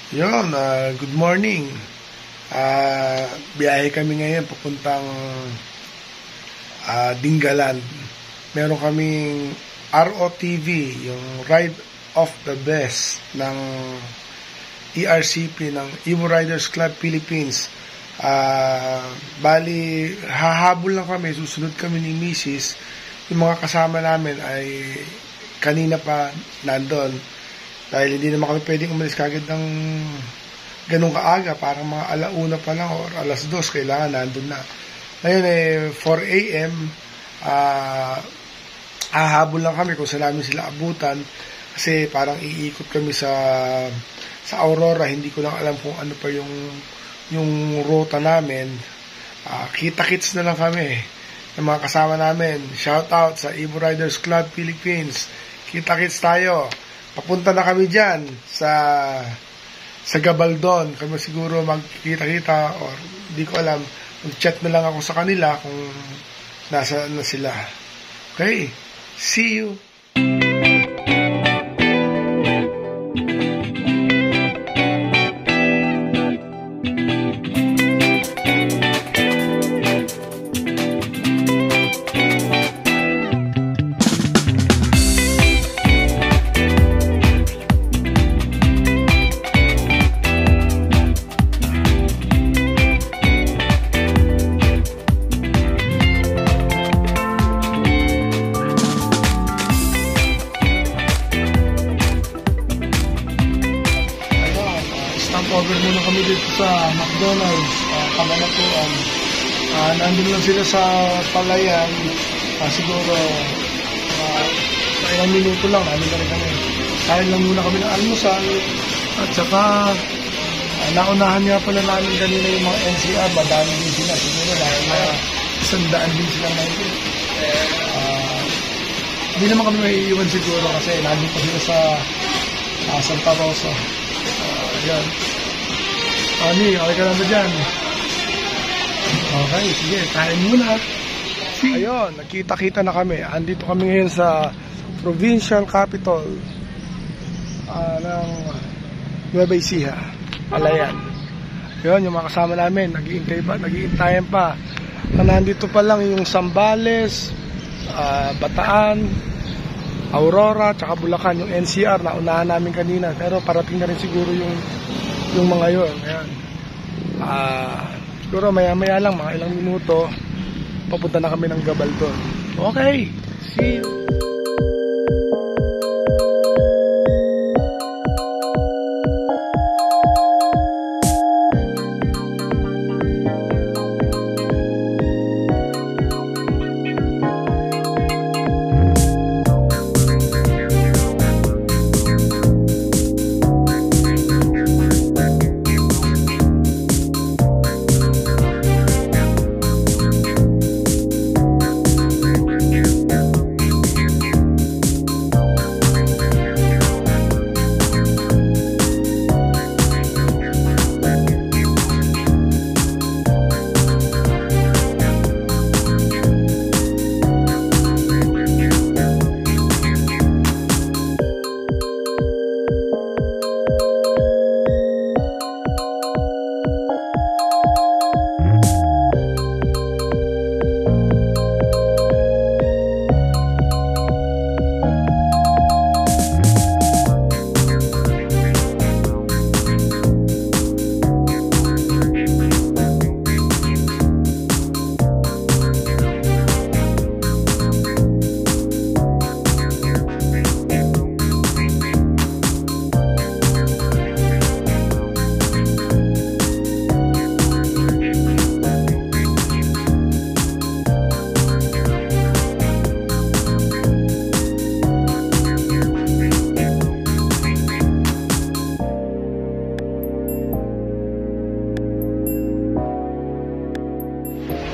Yun, good morning. Biyahe kami ngayon papuntang Dingalan. Meron kaming ROTV, yung Ride of the Best ng ERCP, ng Evo Riders Club Philippines. Bali, hahabol lang kami, susunod kami ni Mrs. Yung mga kasama namin ay kanina pa nandun. Dahil hindi naman kami pwedeng umalis kagad ng ganun kaaga, parang mga alauna pa lang o alas 2, kailangan nandun na. Ngayon 4 a.m. Hahabol lang kami kung saan namin sila abutan kasi parang iikot kami sa Aurora. Hindi ko lang alam kung ano pa yung ruta namin. Kita-kits na lang kami ng mga kasama namin. Shout out sa Evo Riders Club Philippines. Kita-kits tayo. Papunta na kami dyan sa Gabaldon. Kami siguro magkikita-kita or hindi ko alam. Mag-chat na lang ako sa kanila kung nasa na sila. Okay, see you! Over muna kami dito sa McDonald's, Kabanatuan. Nandun lang sila sa Palayan. Siguro sa ilang minuto lang, nandun na rin kami. Kain lang muna kami ng almusal. At saka naunahan nga pala namin kanina yung mga NCR. Madami din sila siguro dahil 100 din sila ngayon. Hindi naman kami maiiwan siguro kasi nandun pa sila sa Santa Rosa. Ayan. Ani, okay ka lang ba dyan? Okay, sige, kain muna. Ayun, nakita-kita na kami. Andito kami ngayon sa provincial capital ng Nueva Ecija, Palayan. Ayun, yung mga kasama namin, nag-iintayan pa. Nandito pa lang yung Zambales, Bataan, Aurora, tsaka Bulacan, yung NCR na unahan namin kanina. Pero parating na rin siguro yung mga yun. Ayan. Siguro maya-maya lang, mga ilang minuto, papunta na kami ng Gabaldon. Okay, see you!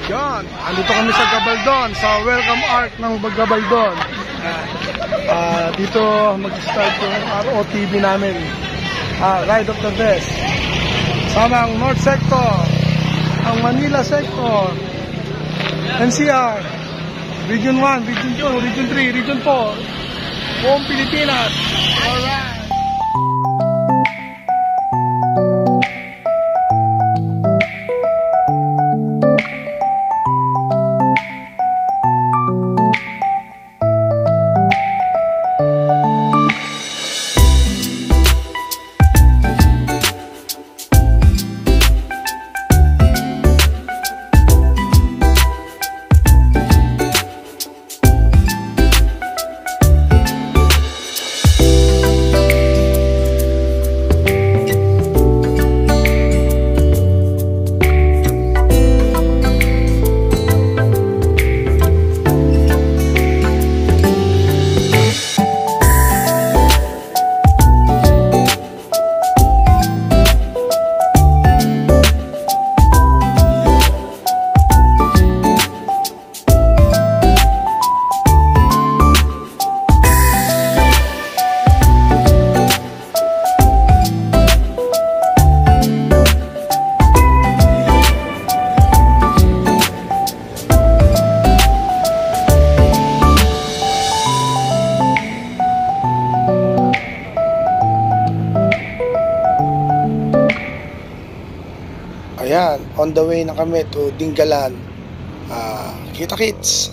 Yan, andito kami sa Gabaldon, sa welcome arc ng Gabaldon. Dito mag-start yung ROTV namin, Ride of the Best. Sama ang North Sector, ang Manila Sector, NCR, Region 1, Region 2, Region 3, Region 4, buong Pilipinas. Alright! Ayan, on the way na kami to Dingalan. Kita-kits!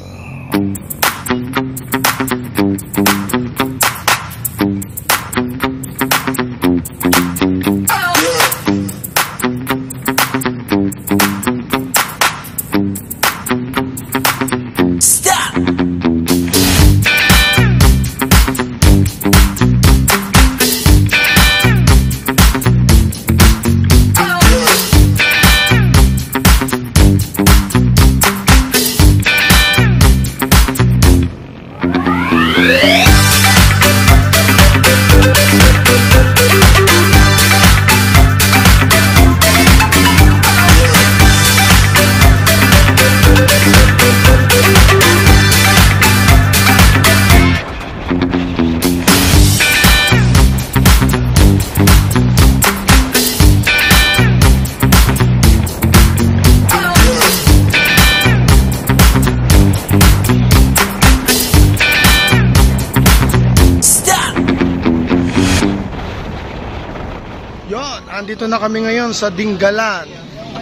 Andito na kami ngayon sa Dingalan,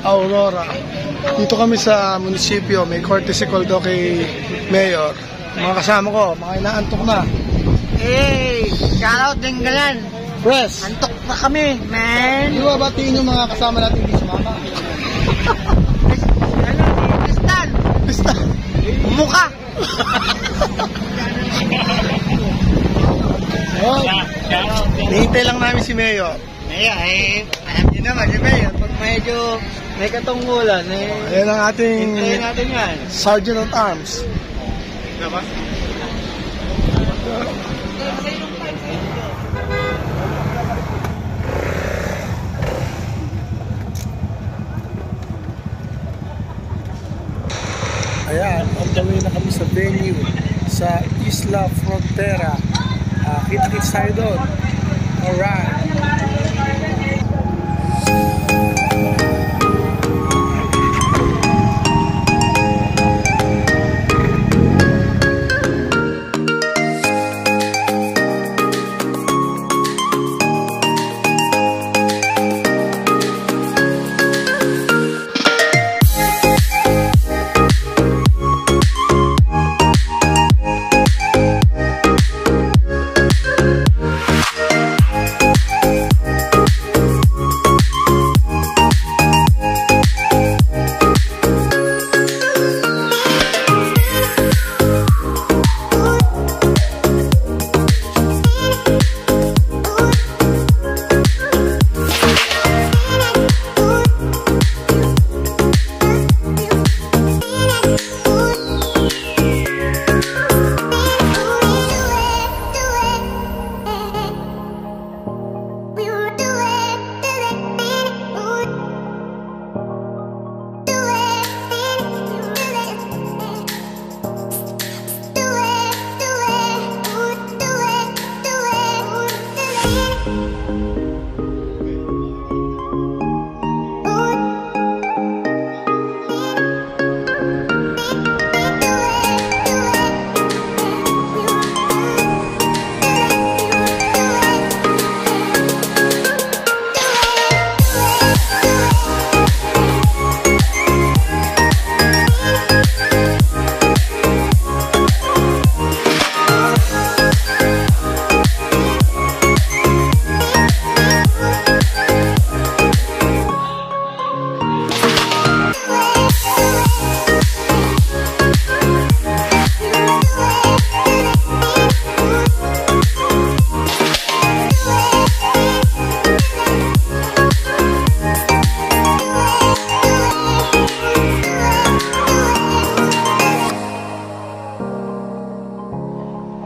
Aurora. Dito kami sa munisipyo. May courtesy call daw kay Mayor. Mga kasama ko, mga inaantok na. Hey! Shoutout Dingalan! Press! Antok na kami, man! Di ba batiin yung mga kasama natin di sumama? Ano? Pistan! Pista! Mukha! Nihintay lang namin si Mayor. Alam niyo naman, Mayor, pag medyo may katungkulan, Ayan ang ating hintayin natin yan. Sergeant at Arms. Diba? Ayan, on the way na kami sa venue sa Isla Frontera. Kita-kits tayo doon. Alright.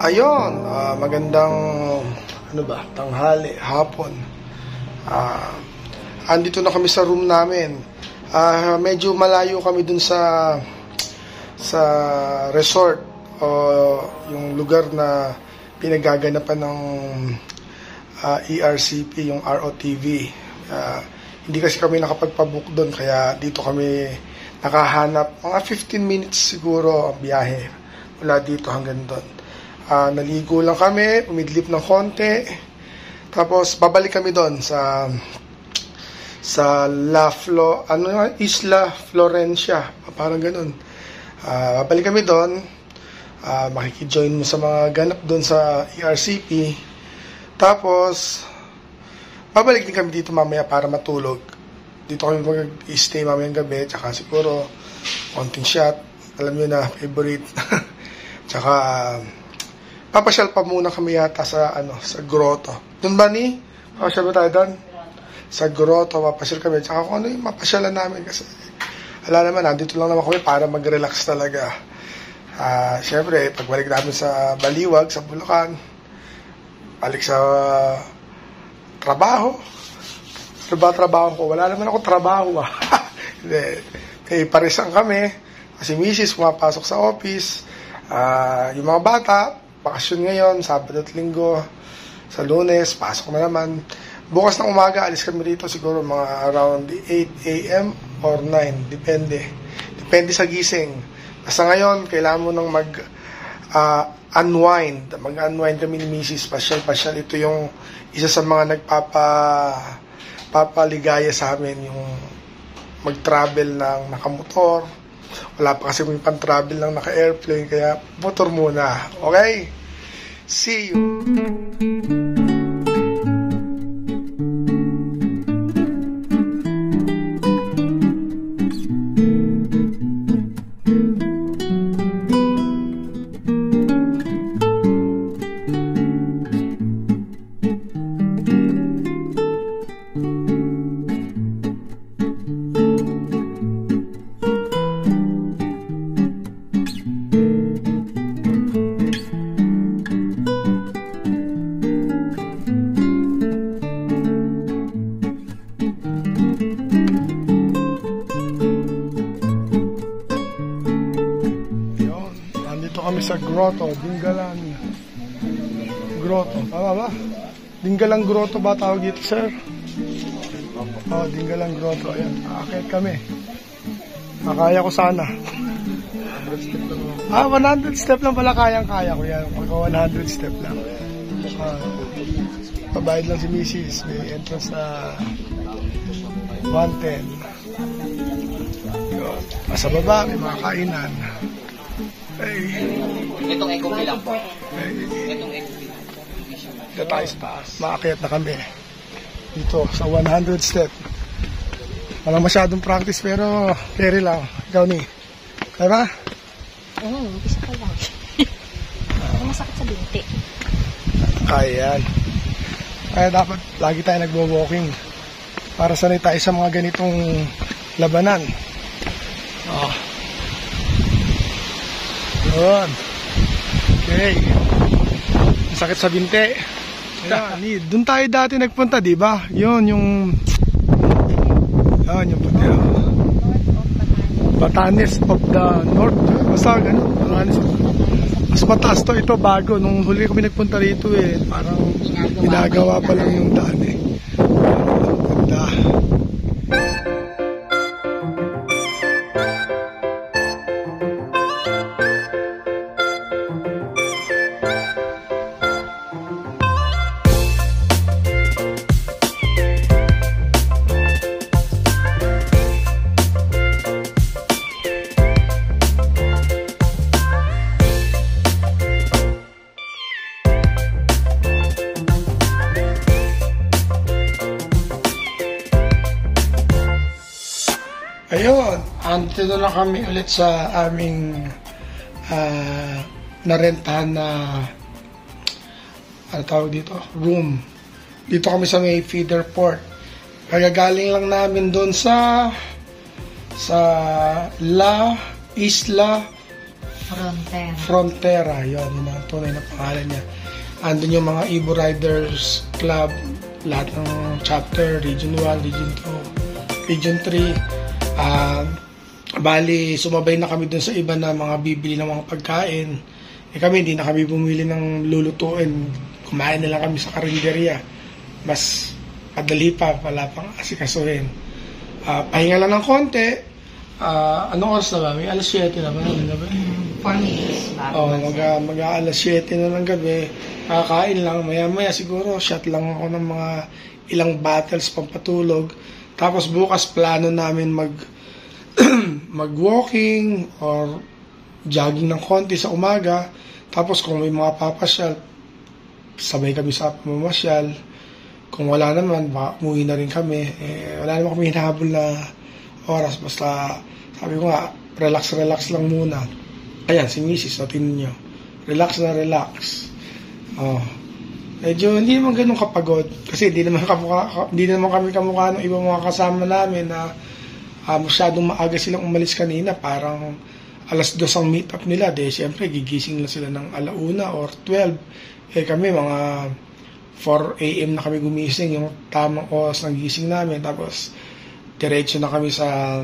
Ayun, magandang tanghali, hapon. Andito na kami sa room namin. Medyo malayo kami dun sa resort o yung lugar na pinagaganapan ng ERCP, yung ROTV. Hindi kasi kami nakapagpabook doon, kaya dito kami nakahanap. Mga 15 minutes siguro ang biyahe mula dito hanggang doon. Naligo lang kami, umidlip ng konti, tapos babalik kami doon sa sa Isla Florencia, parang ganun. Babalik kami doon, makikijoin mo sa mga ganap doon sa ERCP. Tapos babalik din kami dito mamaya para matulog. Dito kami mag-stay mamayang gabi, tsaka siguro konting shot, alam nyo na, favorite. Tsaka papasyal pa muna kami yata sa grotto. Doon ba ni? Papasyal ba tayo doon? Sa grotto, papasyal kami. Tsaka kung ano yung mapasyalan namin kasi wala naman, nandito lang naman kami para mag-relax talaga. Siyempre, pagbalik namin sa Baliwag, sa Bulacan, balik sa trabaho. Ano ba trabaho ko? Wala naman ako trabaho. Hindi. Paresan kami. Kasi misis, pumapasok sa office. Yung mga bata, bakasyon ngayon, Sabado at Linggo. Sa Lunes, pasok na naman. Bukas ng umaga, alis kami dito siguro mga around 8 a.m. or 9. Depende. Depende sa gising. Basta ngayon, kailangan mo nang unwind. Mag-unwind kami ni misis. Pasyal. Ito yung isa sa mga papaligaya sa amin, yung mag-travel ng nakamotor. Wala pa kasi may pan-travel ng naka-airplane, kaya motor muna. Okay? See you! Kami sa grotto, Dingalan Grotto. Tama ba? Dingalan Grotto ba tawag dito, sir? Dingalan Grotto. Ayan, aakit kami. Makaya ko sana. 100 step lang pala kayang-kaya ko yan. Pagka 100 step lang. Pabayad lang si Mrs. May entrance na 110. Sa baba, may mga kainan. Itong eco lang po. Itong eco lang. Dito tayo sa taas. Maakyat na kami. Dito sa 100 step. Walang masyadong practice pero carry lang. Ikaw ni. Kaya ba? Isa ka lang. Masakit sa binti. Kaya yan. Kaya dapat lagi tayo nagbo-walking para sanay tayo sa mga ganitong labanan. Yun. Okay. Sakit sa binti. Ayan, doon tayo dati nagpunta, di ba? Yun, yung puti. Batanes of the North. Basta ganun. Mas mataas to, ito bago. Nung huli kami nagpunta rito parang ginagawa pa lang yung daan Ganda. Ayun, andito na kami ulit sa aming narentahan na tawag dito, room. Dito kami sa may feeder port. Kagagaling lang namin doon sa La Isla Frontera. Yun, yung mga tunay na pangalan niya. Andun yung mga Evo Riders Club, lahat ng chapter, Region 1, Region 2, Region 3. Bali, sumabay na kami dun sa iba na mga bibili ng mga pagkain. Kami, hindi na kami bumili ng lulutuin. Kumain na lang kami sa karinderya. Mas madali pa, wala pang asikasuhin. Pahinga lang ng konti. Anong oras na ba? May alas 7 na ba? 4 minutes. Mag-alas 7 na ng gabi. Kakain lang. Maya-maya siguro, shot lang ako ng mga ilang bottles pampatulog. Tapos bukas plano namin mag-walking or jogging ng konti sa umaga. Tapos kung may mga papasyal, sabay kami sa pamamasyal. Kung wala naman, umuwi na rin kami. Wala naman kami hinahabol na oras. Basta, sabi ko nga, relax lang muna. Ayan, si Mrs. Tingnan nyo. Relax na relax. Medyo hindi naman ganun kapagod. Kasi hindi naman kami kamukha ng ibang mga kasama namin na masyadong maaga silang umalis kanina. Parang alas 2 ang meet up nila. Siyempre, gigising na sila ng 1:00 or 12. Kami mga 4 AM na kami gumising. Yung tamang oras ng gising namin. Tapos, diretso na kami sa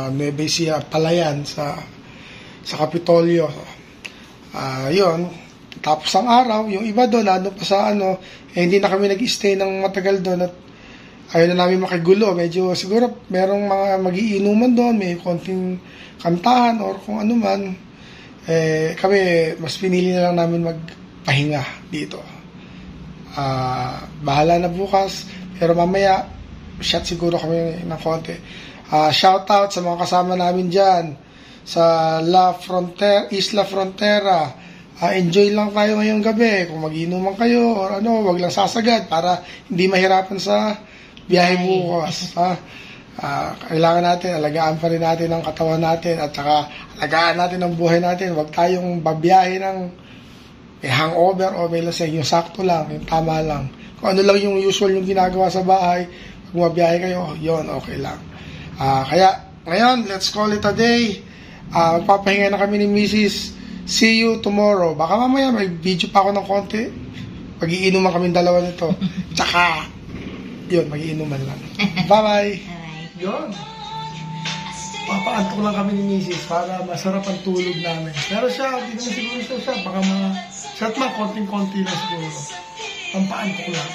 Nueva Ecija, Palayan, sa Kapitolyo. Yun. Tapos ang araw, yung iba doon, hindi na kami nag-stay ng matagal doon at ayaw na namin makigulo. Medyo siguro merong mga magiinuman doon, may konting kantahan or kung ano man. Kami, mas pinili na lang namin magpahinga dito. Bahala na bukas, pero mamaya, shot siguro kami ng konti. Shout out sa mga kasama namin dyan sa Isla Frontera. Enjoy lang tayo ngayong gabi. Kung mag-inuman kayo or wag lang sasagad para hindi mahirapan sa biyahe bukas. Kailangan natin, alagaan pa rin natin ang katawan natin at saka alagaan natin ang buhay natin. Wag tayong babiyahe ng may hangover o may lasing. Yung sakto lang, yung tama lang. Kung ano lang yung usual yung ginagawa sa bahay, kung mabiyahe kayo, yon okay lang. Kaya ngayon, let's call it a day. Magpapahinga na kami ni Mrs. See you tomorrow. Baka mamaya may video pa ako ng konti. Pag-iinuman kami dalawa nito. Tsaka, yun, mag-iinuman lang. Bye-bye. Yun. Papaantok lang kami ni Mrs. para masarap ang tulog namin. Pero siya, hindi naman siguro siya. Baka shot man, konting-konti lang siguro. Pampaantok lang.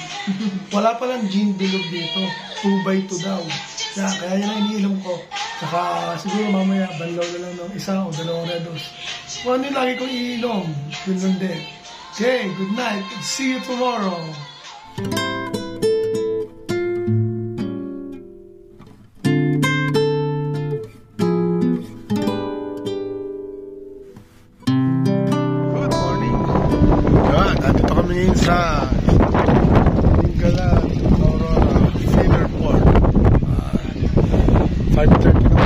Wala palang gin bilog dito. 2x2 daw. Kaya yun ang iniinom ko. Saka siguro mamaya banlaw na lang ng 1 o 2 redos. Kung ano yung lagi kong iniinom, yun lang din. Okay, good night. See you tomorrow. Good morning. Yan, nandito kami ngayon sa Lingalan, Aurora, Feeder Port. 5:30 na.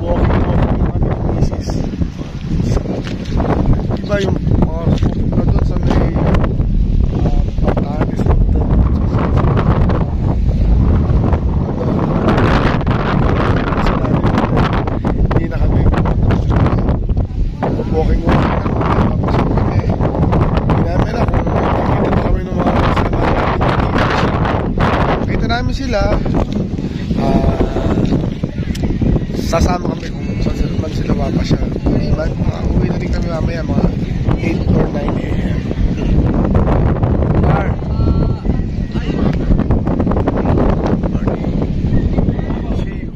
Walking na kami ng misis. Iba yung mga pupunta doon sa may Patanis na hindi na kami walking tapos kami hindi namin na kung nakikita pa kami ng mga nakita namin sila. Sasama kami kung saan man sila papasya. Uwi na rin kami mamaya mga 8 or 9 AM. See you.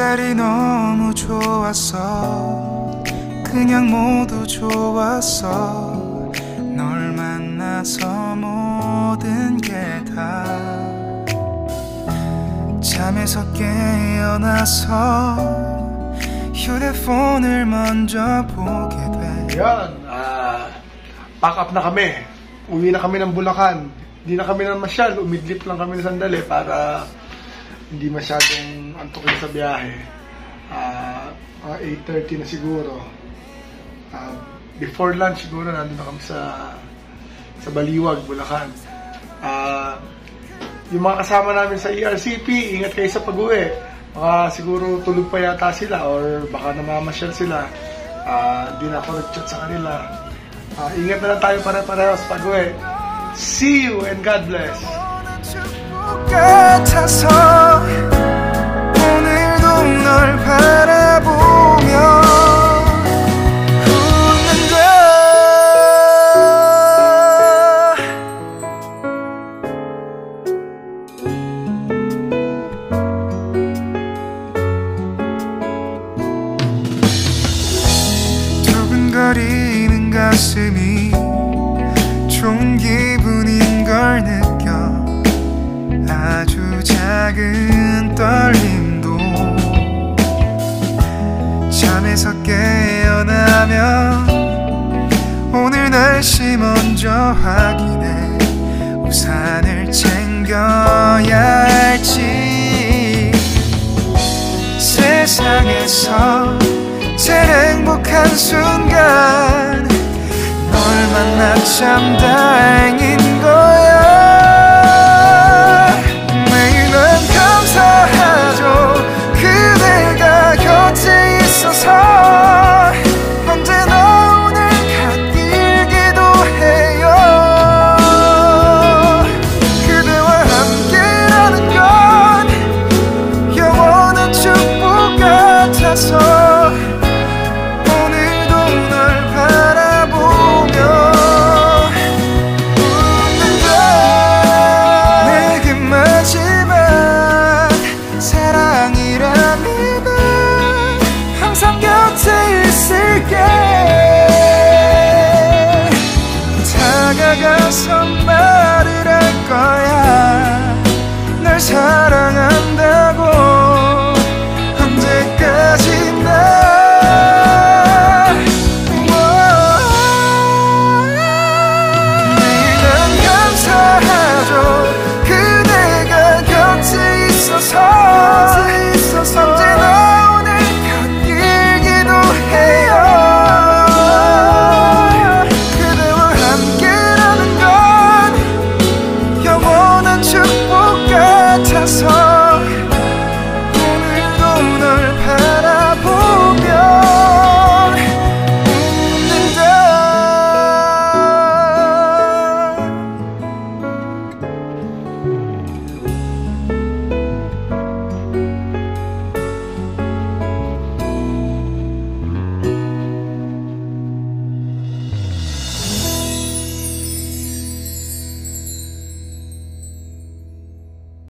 햇살이 너무 좋았어 그냥 모두 좋았어 널 만나서 모든 게 다 잠에서 깨어나서 휴대폰을 먼저 보게 돼. Yan, pack up na kami. Uwi na kami ng Bulacan. Hindi na kami namasyal, umidlip lang kami ng sandali para hindi masyadong antukin sa biyahe. 8:30 na siguro. Before lunch siguro nandun na kami sa Baliwag, Bulacan. Yung mga kasama namin sa ERCP, ingat kayo sa pag-uwi. Baka siguro tulog pa yata sila or baka namamasyal sila. Di na ako nag-chat sa kanila. Ingat na lang tayo pare-pareho sa pag-uwi. See you and God bless. 같아서 오늘도 널 바라보며 웃는다 확인해 우산을 챙겨야 할지. 세상에서 제일 행복한 순간 널 만나 참 다행인